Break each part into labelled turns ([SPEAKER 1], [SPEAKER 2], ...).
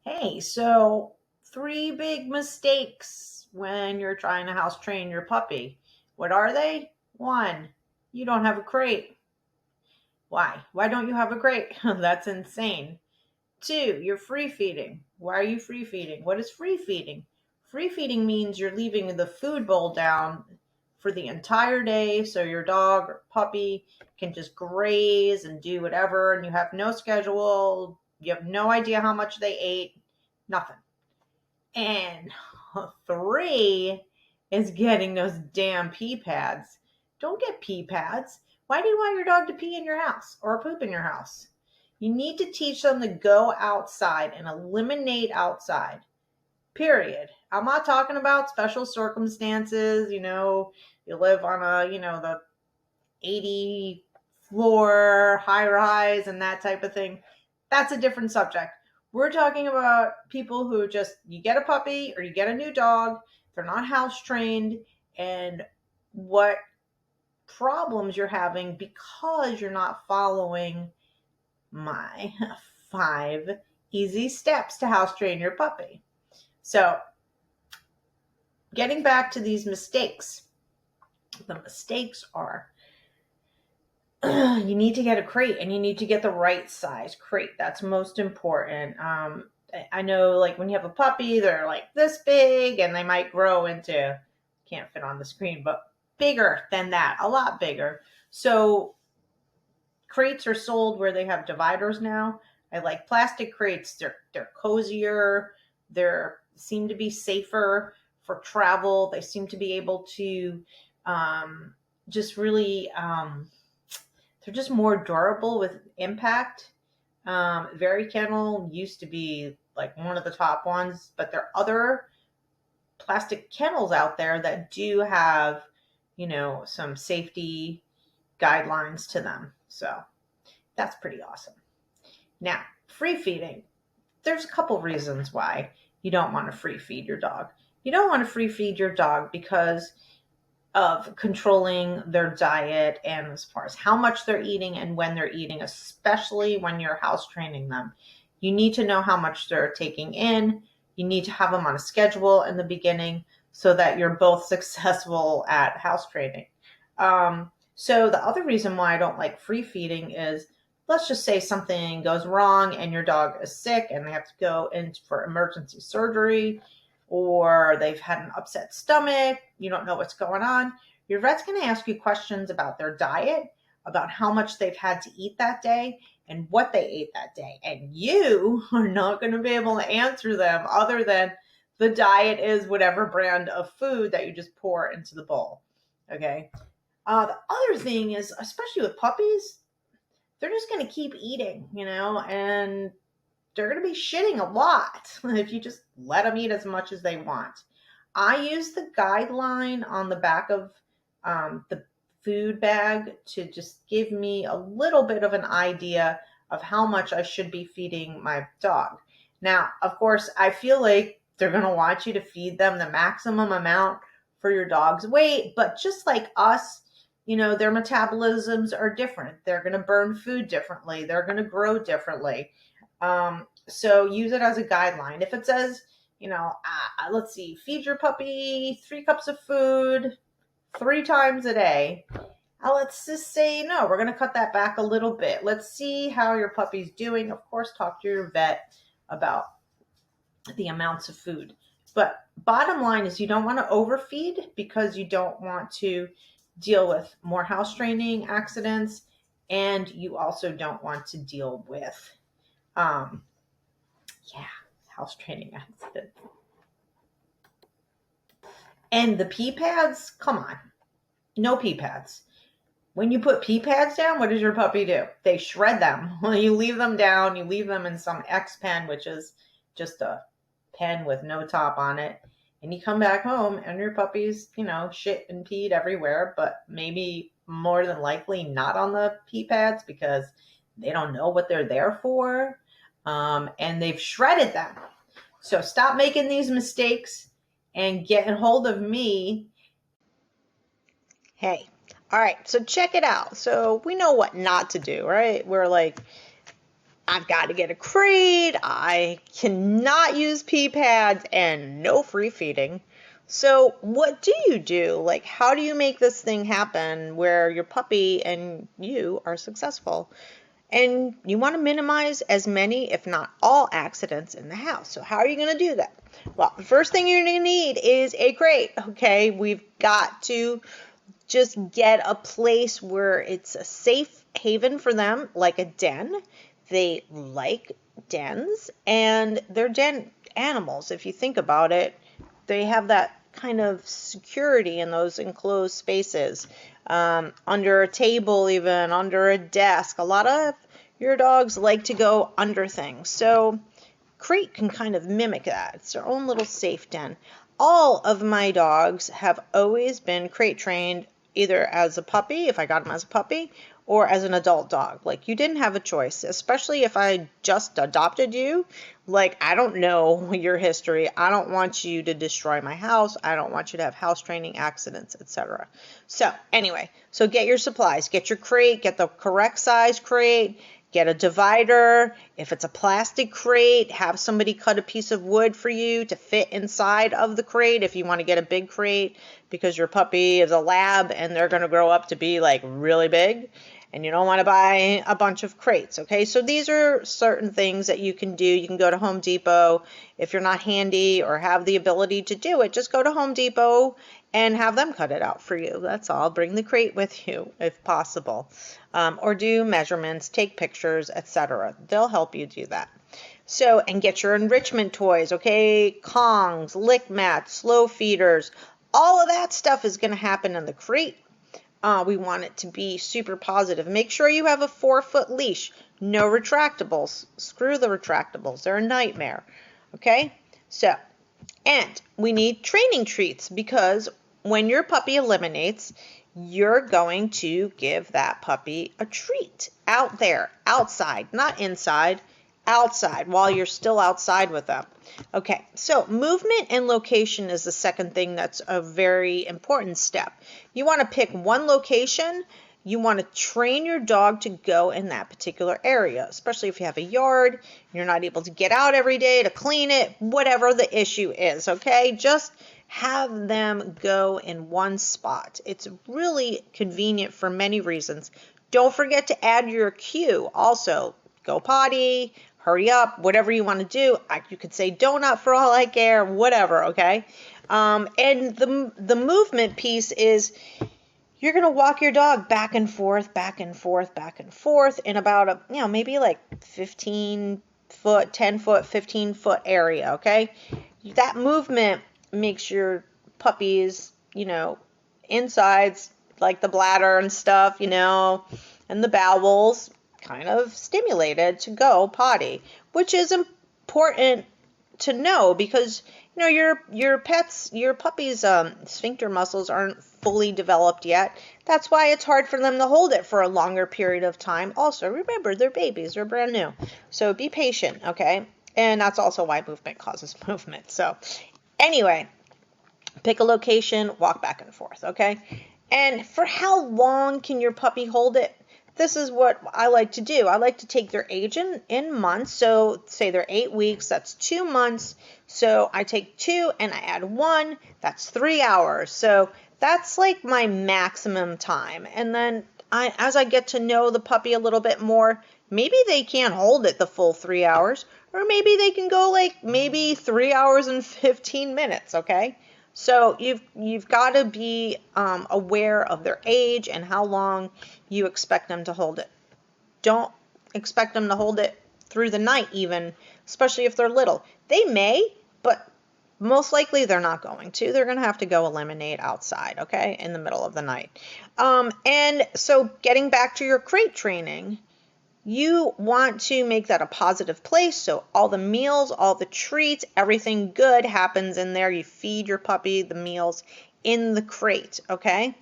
[SPEAKER 1] Hey, so three big mistakes when you're trying to house train your puppy. What are they? One, you don't have a crate. Why? Why don't you have a crate? That's insane. Two, you're free feeding. Why are you free feeding? What is free feeding? Free feeding means you're leaving the food bowl down for the entire day so your dog or puppy can just graze and do whatever, and you have no schedule. You have no idea how much they ate. Nothing. And three is getting those damn pee pads. Don't get pee pads. Why do you want your dog to pee in your house or poop in your house? You need to teach them to go outside and eliminate outside. Period. I'm not talking about special circumstances, you live on the 80 floor high rise and that type of thing. That's a different subject. We're talking about people who just, you get a puppy or you get a new dog, they're not house trained, and what problems you're having because you're not following my 5 easy steps to house train your puppy. So, getting back to these mistakes, the mistakes are you need to get a crate and you need to get the right size crate. That's most important. I know, like, when you have a puppy, they're like this big and they might grow into, can't fit on the screen, but bigger than that, a lot bigger. So crates are sold where they have dividers now. I like plastic crates. They're cozier. They're seem to be safer for travel. They seem to be able to just really they're just more durable with impact. Very Kennel used to be like one of the top ones, but there are other plastic kennels out there that do have, some safety guidelines to them. So that's pretty awesome. Now, free feeding. There's a couple reasons why you don't want to free feed your dog. You don't want to free feed your dog because of controlling their diet and as far as how much they're eating and when they're eating, especially when you're house training them. You need to know how much they're taking in. You need to have them on a schedule in the beginning so that you're both successful at house training. So the other reason why I don't like free feeding is, let's just say something goes wrong and your dog is sick and they have to go in for emergency surgery, or they've had an upset stomach, you don't know what's going on. Your vet's going to ask you questions about their diet, about how much they've had to eat that day, and what they ate that day. And you are not going to be able to answer them other than the diet is whatever brand of food that you just pour into the bowl. Okay. The other thing is, especially with puppies, they're just going to keep eating, and they're going to be shitting a lot if you just let them eat as much as they want. I use the guideline on the back of the food bag to just give me a little bit of an idea of how much I should be feeding my dog. Now, of course, I feel like they're going to want you to feed them the maximum amount for your dog's weight, but just like us, their metabolisms are different. They're going to burn food differently. They're going to grow differently. So use it as a guideline. If it says, let's see, feed your puppy 3 cups of food 3 times a day. Let's just say, no, we're going to cut that back a little bit. Let's see how your puppy's doing. Of course, talk to your vet about the amounts of food. But bottom line is, you don't want to overfeed because you don't want to deal with more house training accidents. And you also don't want to deal with, house training accidents. And the pee pads, come on, no pee pads. When you put pee pads down, what does your puppy do? They shred them. You leave them down, you leave them in some X pen, which is just a pen with no top on it. And you come back home and your puppy's, shit and peed everywhere, but maybe more than likely not on the pee pads because they don't know what they're there for. And they've shredded them. So stop making these mistakes and get a hold of me. Hey, all right, so check it out. So we know what not to do, right? We're like, I've got to get a crate. I cannot use pee pads and no free feeding. So what do you do? Like, how do you make this thing happen where your puppy and you are successful? And you want to minimize as many, if not all, accidents in the house. So how are you going to do that? Well, the first thing you're going to need is a crate, okay? We've got to just get a place where it's a safe haven for them, like a den. They like dens, and they're den animals. If you think about it, they have that kind of security in those enclosed spaces, under a table, even under a desk. A lot of your dogs like to go under things. So crate can kind of mimic that. It's their own little safe den. All of my dogs have always been crate trained, either as a puppy, if I got them as a puppy, or as an adult dog. Like, you didn't have a choice, especially if I just adopted you. Like, I don't know your history. I don't want you to destroy my house. I don't want you to have house training accidents, etc. So anyway, so get your supplies, get your crate, get the correct size crate, get a divider. If it's a plastic crate, have somebody cut a piece of wood for you to fit inside of the crate if you want to get a big crate, because your puppy is a lab and they're going to grow up to be like really big, and you don't want to buy a bunch of crates, okay? So these are certain things that you can do. You can go to Home Depot. If you're not handy or have the ability to do it, just go to Home Depot and have them cut it out for you. That's all. Bring the crate with you if possible. Or do measurements, take pictures, etc. They'll help you do that. So, and get your enrichment toys, okay? Kongs, lick mats, slow feeders. All of that stuff is going to happen in the crate. We want it to be super positive. Make sure you have a 4-foot leash. No retractables. Screw the retractables. They're a nightmare. Okay? So, and we need training treats, because when your puppy eliminates, you're going to give that puppy a treat out there, outside, not inside, outside, while you're still outside with them. Okay, so movement and location is the second thing that's a very important step. You want to pick one location. You want to train your dog to go in that particular area, especially if you have a yard, you're not able to get out every day to clean it, whatever the issue is, okay? Just have them go in one spot. It's really convenient for many reasons. Don't forget to add your cue also. Go potty, hurry up, whatever you want to do. You could say donut for all I care, whatever, okay? And the movement piece is, you're going to walk your dog back and forth, back and forth, back and forth in about maybe like 15 foot, 10 foot, 15 foot area, okay? That movement makes your puppies, insides, like the bladder and stuff, and the bowels kind of stimulated to go potty, which is important to know, because your puppy's sphincter muscles aren't fully developed yet. That's why it's hard for them to hold it for a longer period of time. Also, remember, they're babies, they're brand new, so be patient, okay? And that's also why movement causes movement. So anyway, pick a location, walk back and forth, okay? And for how long can your puppy hold it? This is what I like to do. I like to take their age in months. So say they're 8 weeks, that's 2 months. So I take 2 and I add 1, that's 3 hours. So that's like my maximum time. And then as I get to know the puppy a little bit more, maybe they can't hold it the full 3 hours, or maybe they can go like maybe 3 hours and 15 minutes, okay? So you've got to be aware of their age and how long you expect them to hold it. Don't expect them to hold it through the night even, especially if they're little. They may, but most likely they're not going to. They're going to have to go eliminate outside, okay, in the middle of the night. And so getting back to your crate training, you want to make that a positive place, so all the meals, all the treats, everything good happens in there. You feed your puppy the meals in the crate, okay?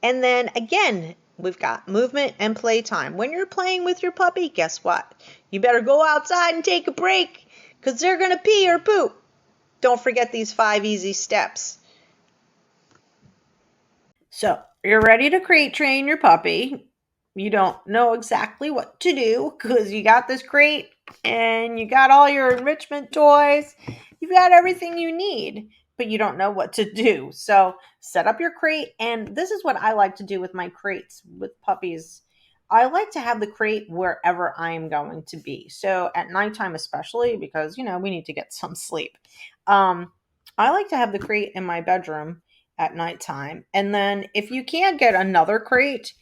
[SPEAKER 1] And then again, we've got movement and playtime. When you're playing with your puppy, guess what? You better go outside and take a break, because they're going to pee or poop. Don't forget these 5 easy steps. So you're ready to crate train your puppy. You don't know exactly what to do because you got this crate and you got all your enrichment toys. You've got everything you need, but you don't know what to do. So set up your crate. And this is what I like to do with my crates with puppies. I like to have the crate wherever I'm going to be. So at nighttime, especially because, we need to get some sleep. I like to have the crate in my bedroom at nighttime. And then if you can't get another crate,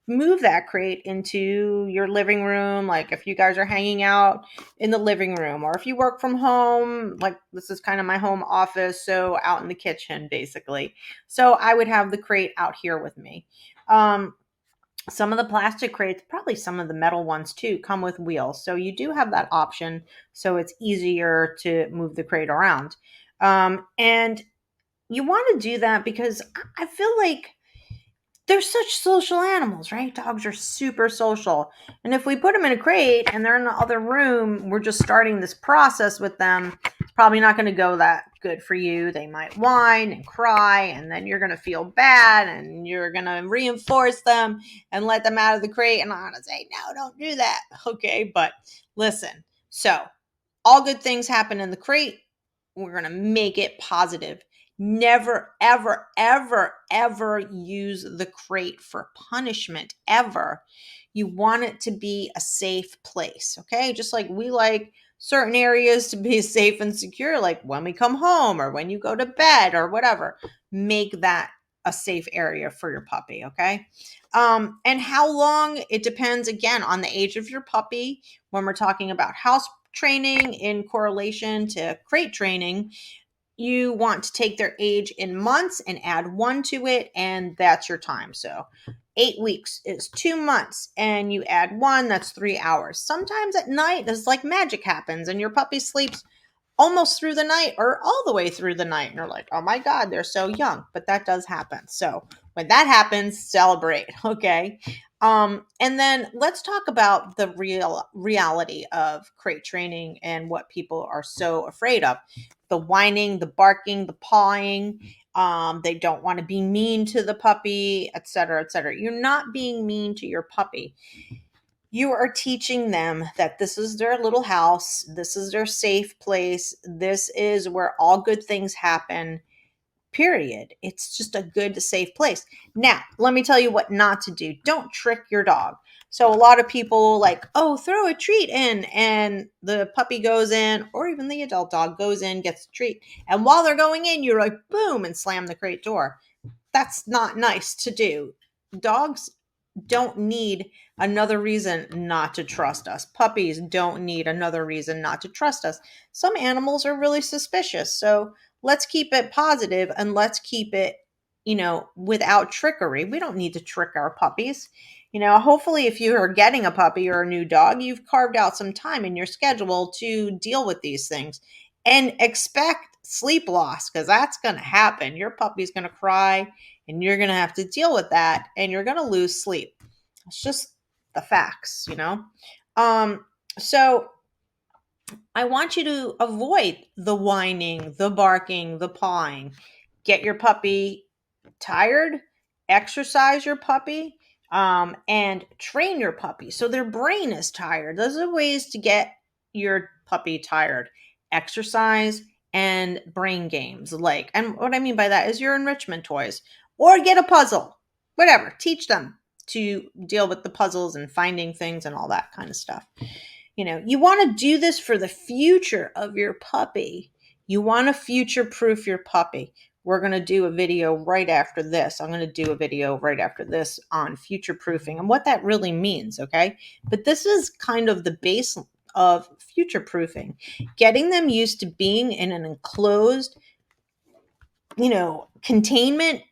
[SPEAKER 1] move that crate into your living room. Like if you guys are hanging out in the living room, or if you work from home, like this is kind of my home office, so out in the kitchen basically. So I would have the crate out here with me. Some of the plastic crates, probably some of the metal ones too, come with wheels, so you do have that option, so it's easier to move the crate around. And you want to do that because I feel like they're such social animals, right? Dogs are super social. And if we put them in a crate and they're in the other room, we're just starting this process with them. It's probably not going to go that good for you. They might whine and cry, and then you're going to feel bad and you're going to reinforce them and let them out of the crate. And I'm going to say, no, don't do that. Okay. But listen, so all good things happen in the crate. We're going to make it positive. Never, ever, ever, ever use the crate for punishment, ever. You want it to be a safe place, okay? Just like we like certain areas to be safe and secure, like when we come home or when you go to bed or whatever. Make that a safe area for your puppy, okay? And how long, it depends again on the age of your puppy. When we're talking about house training in correlation to crate training, you want to take their age in months and add 1 to it, and that's your time. So 8 weeks is 2 months, and you add 1, that's 3 hours. Sometimes at night, this like magic happens, and your puppy sleeps almost through the night or all the way through the night. And you're like, oh my God, they're so young. But that does happen. So when that happens, celebrate. Okay. And then let's talk about the reality of crate training and what people are so afraid of. The whining, the barking, the pawing. They don't want to be mean to the puppy, et cetera, et cetera. You're not being mean to your puppy. You are teaching them that this is their little house, this is their safe place, this is where all good things happen, period. It's just a good, safe place. Now, let me tell you what not to do. Don't trick your dog. So, a lot of people like, oh, throw a treat in, and the puppy goes in, or even the adult dog goes in, gets a treat. And while they're going in, you're like, boom, and slam the crate door. That's not nice to do. Dogs don't need another reason not to trust us. Puppies don't need another reason not to trust us. Some animals are really suspicious. So let's keep it positive and let's keep it, without trickery. We don't need to trick our puppies. Hopefully, if you are getting a puppy or a new dog, you've carved out some time in your schedule to deal with these things and expect sleep loss, because that's going to happen. Your puppy's going to cry and you're going to have to deal with that and you're going to lose sleep. It's just the facts. So I want you to avoid the whining, the barking, the pawing. Get your puppy tired, exercise your puppy, and train your puppy so their brain is tired. Those are ways to get your puppy tired. Exercise and brain games. And what I mean by that is your enrichment toys, or get a puzzle, whatever. Teach them to deal with the puzzles and finding things and all that kind of stuff. You want to do this for the future of your puppy. You want to future proof your puppy. We're going to do a video right after this. I'm going to do a video right after this on future proofing and what that really means. Okay. But this is kind of the base of future proofing, getting them used to being in an enclosed, containment,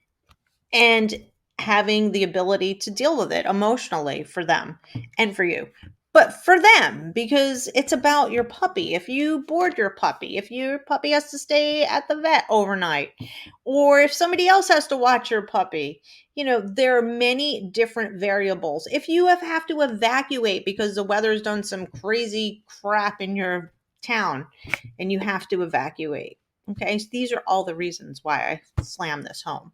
[SPEAKER 1] and having the ability to deal with it emotionally for them and for you. But for them, because it's about your puppy. If you board your puppy, if your puppy has to stay at the vet overnight, or if somebody else has to watch your puppy, there are many different variables. If you have to evacuate because the weather's done some crazy crap in your town and you have to evacuate. Okay, so these are all the reasons why I slam this home.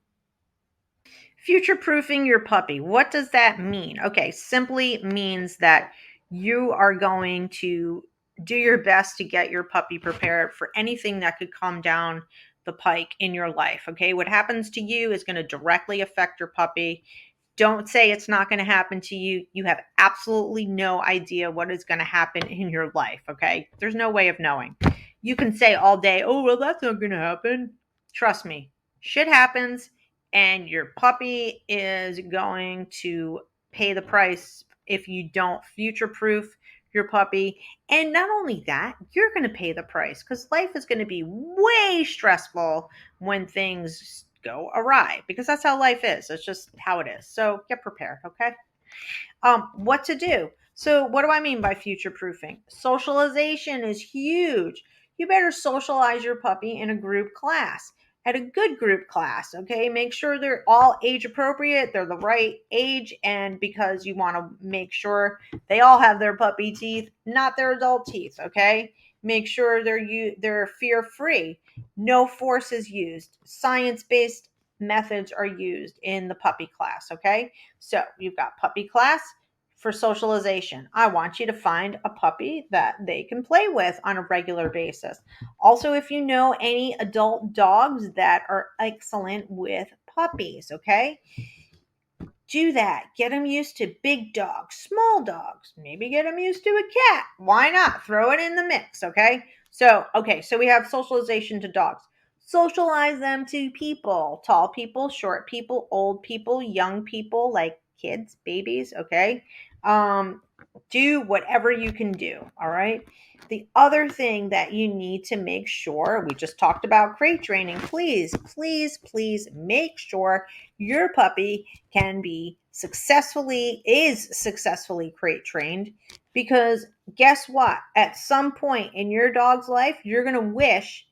[SPEAKER 1] Future proofing your puppy. What does that mean? Okay, simply means that you are going to do your best to get your puppy prepared for anything that could come down the pike in your life. Okay, what happens to you is going to directly affect your puppy. Don't say it's not going to happen to you. You have absolutely no idea what is going to happen in your life. Okay, there's no way of knowing. You can say all day, oh, well, that's not going to happen. Trust me, shit happens, and your puppy is going to pay the price if you don't future proof your puppy. And not only that, you're going to pay the price because life is going to be way stressful when things go awry, because that's how life is. It's just how it is. So get prepared, okay? What to do? So, what do I mean by future proofing? Socialization is huge. You better socialize your puppy in a group class, at a good group class, okay? Make sure they're all age appropriate, they're the right age, and because you want to make sure they all have their puppy teeth, not their adult teeth, okay? Make sure they're fear free. No force is used. Science based methods are used in the puppy class, okay? So you've got puppy class for socialization. I want you to find a puppy that they can play with on a regular basis. Also, if you know any adult dogs that are excellent with puppies, okay? Do that. Get them used to big dogs, small dogs. Maybe get them used to a cat. Why not? Throw it in the mix, okay? So we have socialization to dogs. Socialize them to people, tall people, short people, old people, young people, like kids, babies, okay? Um, do whatever you can do, all right? The other thing that you need to make sure, we just talked about crate training. Please, please, please make sure your puppy is successfully crate trained, because guess what? At some point in your dog's life, you're going to wish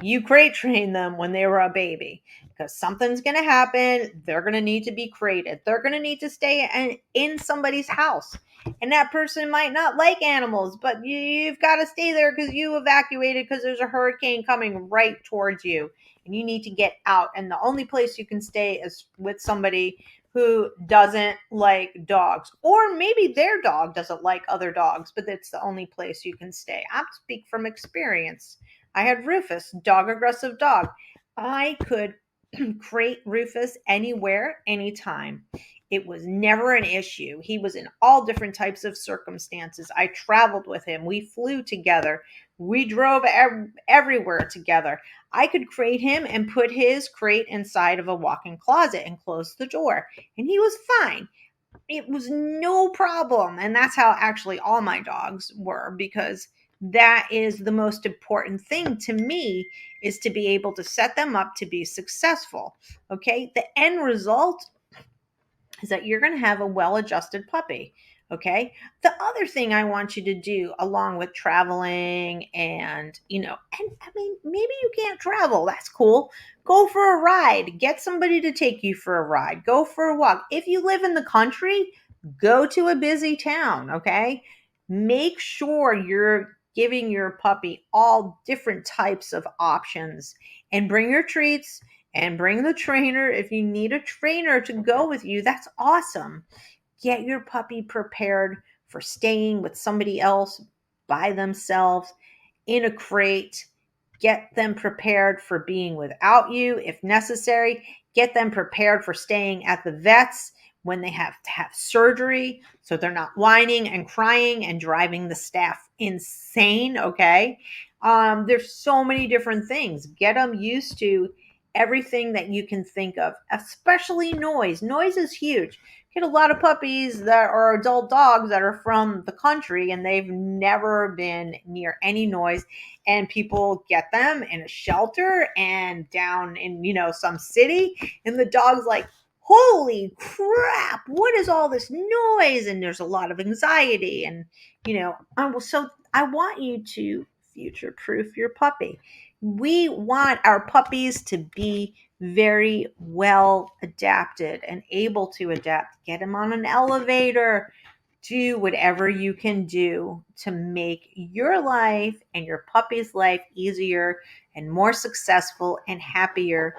[SPEAKER 1] you crate trained them when they were a baby, because something's going to happen. They're going to need to be crated. They're going to need to stay in somebody's house. And that person might not like animals, but you've got to stay there because you evacuated because there's a hurricane coming right towards you and you need to get out. And the only place you can stay is with somebody who doesn't like dogs, or maybe their dog doesn't like other dogs, but it's the only place you can stay. I speak from experience. I had Rufus, dog aggressive dog. I could crate Rufus anywhere, anytime. It was never an issue. He was in all different types of circumstances. I traveled with him. We flew together. We drove everywhere together. I could crate him and put his crate inside of a walk-in closet and close the door, and he was fine. It was no problem. And that's how actually all my dogs were, because that is the most important thing to me, is to be able to set them up to be successful. Okay? The end result is that you're going to have a well-adjusted puppy. Okay. The other thing I want you to do, along with traveling and I mean, maybe you can't travel. That's cool. Go for a ride. Get somebody to take you for a ride. Go for a walk. If you live in the country, go to a busy town. Okay. Make sure you're giving your puppy all different types of options, and bring your treats and bring the trainer. If you need a trainer to go with you, that's awesome. Get your puppy prepared for staying with somebody else by themselves in a crate. Get them prepared for being without you if necessary. Get them prepared for staying at the vet's when they have to have surgery, so they're not whining and crying and driving the staff insane. Okay. There's so many different things. Get them used to everything that you can think of, especially noise. Noise is huge. Get a lot of puppies that are adult dogs that are from the country and they've never been near any noise, and people get them in a shelter and down in some city, and the dog's like, holy crap, what is all this noise? And there's a lot of anxiety, and so I want you to future proof your puppy. We want our puppies to be very well adapted and able to adapt. Get them on an elevator. Do whatever you can do to make your life and your puppy's life easier and more successful and happier